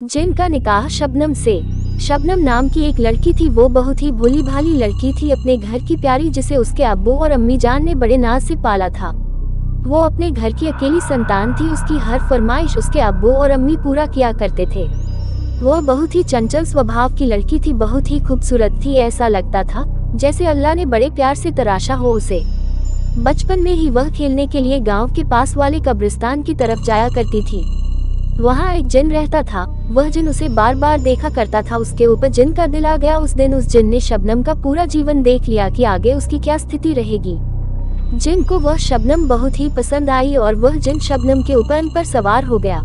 जिन का निकाह शबनम से। शबनम नाम की एक लड़की थी। वो बहुत ही भोली भाली लड़की थी, अपने घर की प्यारी, जिसे उसके अब्बू और अम्मी जान ने बड़े नाज से पाला था। वो अपने घर की अकेली संतान थी। उसकी हर फरमाइश उसके अब्बू और अम्मी पूरा किया करते थे। वो बहुत ही चंचल स्वभाव की लड़की थी, बहुत ही खूबसूरत थी। ऐसा लगता था जैसे अल्लाह ने बड़े प्यार से तराशा हो उसे। बचपन में ही वह खेलने के लिए गांव के पास वाले कब्रिस्तान की तरफ जाया करती थी। वहाँ एक जिन रहता था। वह जिन उसे बार बार देखा करता था। उसके ऊपर जिन का दिल आ गया। उस दिन उस जिन ने शबनम का पूरा जीवन देख लिया कि आगे उसकी क्या स्थिति रहेगी। जिन को वह शबनम बहुत ही पसंद आई और वह जिन शबनम के ऊपर पर सवार हो गया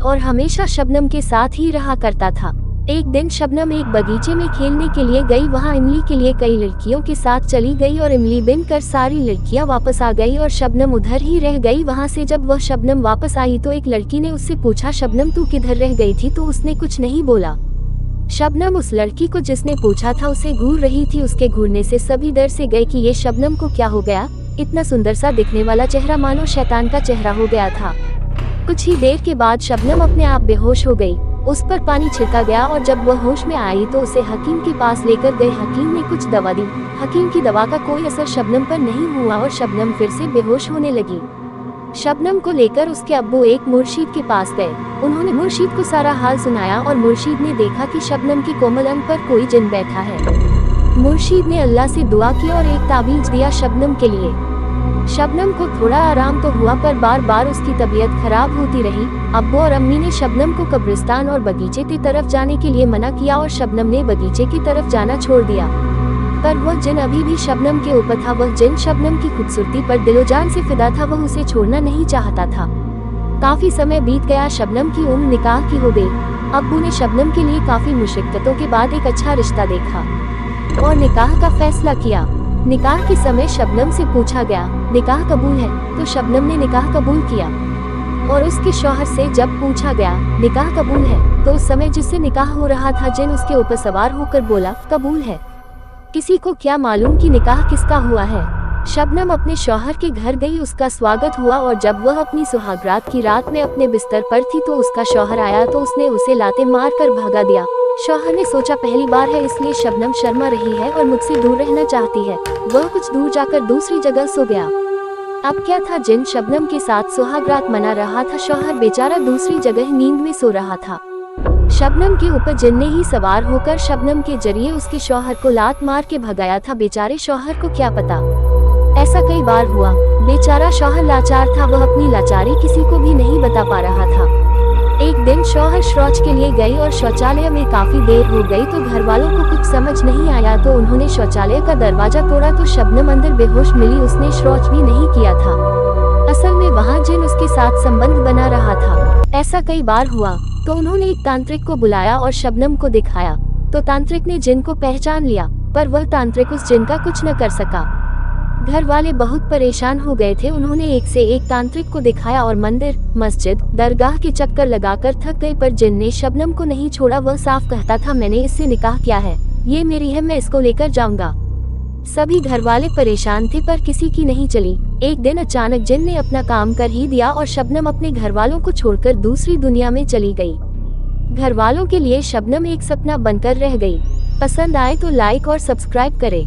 और हमेशा शबनम के साथ ही रहा करता था। एक दिन शबनम एक बगीचे में खेलने के लिए गई। वहाँ इमली के लिए कई लड़कियों के साथ चली गई और इमली बिन कर सारी लड़कियां वापस आ गई और शबनम उधर ही रह गई। वहाँ से जब वह शबनम वापस आई तो एक लड़की ने उससे पूछा, शबनम तू किधर रह गई थी? तो उसने कुछ नहीं बोला। शबनम उस लड़की को जिसने पूछा था उसे घूर रही थी। उसके घूरने से सभी डर से गए कि ये शबनम को क्या हो गया। इतना सुंदर सा दिखने वाला चेहरा मानो शैतान का चेहरा हो गया था। कुछ ही देर के बाद शबनम अपने आप बेहोश हो गई। उस पर पानी छिड़का गया और जब वह होश में आई तो उसे हकीम के पास लेकर गए। हकीम ने कुछ दवा दी। हकीम की दवा का कोई असर शबनम पर नहीं हुआ और शबनम फिर से बेहोश होने लगी। शबनम को लेकर उसके अब्बू एक मुर्शीद के पास गए। उन्होंने मुर्शीद को सारा हाल सुनाया और मुर्शीद ने देखा कि शबनम के कोमल अंग पर कोई जिन बैठा है। मुर्शीद ने अल्लाह से दुआ की और एक ताबीज दिया शबनम के लिए। शबनम को थोड़ा आराम तो हुआ पर बार बार उसकी तबीयत खराब होती रही। अब्बू और अम्मी ने शबनम को कब्रिस्तान और बगीचे की तरफ जाने के लिए मना किया और शबनम ने बगीचे की तरफ जाना छोड़ दिया। पर वह जिन अभी भी शबनम के ऊपर था। वह जिन शबनम की खूबसूरती पर दिलोजान से फिदा था। वह उसे छोड़ना नहीं चाहता था। काफी समय बीत गया। शबनम की उम्र निकाह की हो गई। अब्बू ने शबनम के लिए काफी मुशक्कतों के बाद एक अच्छा रिश्ता देखा और निकाह का फैसला किया। निकाह के समय शबनम से पूछा गया, निकाह कबूल है? तो शबनम ने निकाह कबूल किया। और उसके शौहर से जब पूछा गया, निकाह कबूल है? तो उस समय जिससे निकाह हो रहा था जिन उसके ऊपर सवार होकर बोला, कबूल है। किसी को क्या मालूम कि निकाह किसका हुआ है। शबनम अपने शौहर के घर गई। उसका स्वागत हुआ और जब वह अपनी सुहागरात की रात में अपने बिस्तर पर थी तो उसका शौहर आया तो उसने उसे लाते मार कर भगा दिया। शौहर ने सोचा पहली बार है इसलिए शबनम शर्मा रही है और मुझसे दूर रहना चाहती है। वह कुछ दूर जाकर दूसरी जगह सो गया। अब क्या था, जिन शबनम के साथ सुहागरात मना रहा था। शौहर बेचारा दूसरी जगह नींद में सो रहा था। शबनम के ऊपर जिन ने ही सवार होकर शबनम के जरिए उसके शौहर को लात मार के भगाया था। बेचारे शौहर को क्या पता, ऐसा कई बार हुआ। बेचारा शौहर लाचार था। वह अपनी लाचारी किसी को भी नहीं बता पा रहा था। एक दिन शौहर शौच के लिए गई और शौचालय में काफी देर हो गई तो घर वालों को कुछ समझ नहीं आया तो उन्होंने शौचालय का दरवाजा तोड़ा तो शबनम अंदर बेहोश मिली। उसने शौच भी नहीं किया था। असल में वहाँ जिन उसके साथ संबंध बना रहा था। ऐसा कई बार हुआ तो उन्होंने एक तांत्रिक को बुलाया और शबनम को दिखाया तो तांत्रिक ने जिन को पहचान लिया पर वह तांत्रिक उस जिन का कुछ न कर सका। घर वाले बहुत परेशान हो गए थे। उन्होंने एक से एक तांत्रिक को दिखाया और मंदिर, मस्जिद, दरगाह के चक्कर लगाकर थक गए पर जिन ने शबनम को नहीं छोड़ा। वह साफ कहता था, मैंने इससे निकाह किया है, ये मेरी है, मैं इसको लेकर जाऊंगा। सभी घर वाले परेशान थे पर किसी की नहीं चली। एक दिन अचानक जिन ने अपना काम कर ही दिया और शबनम अपने घर वालों को छोड़कर दूसरी दुनिया में चली गई। घर वालों के लिए शबनम एक सपना बनकर रह गई। पसंद आए तो लाइक और सब्सक्राइब करें।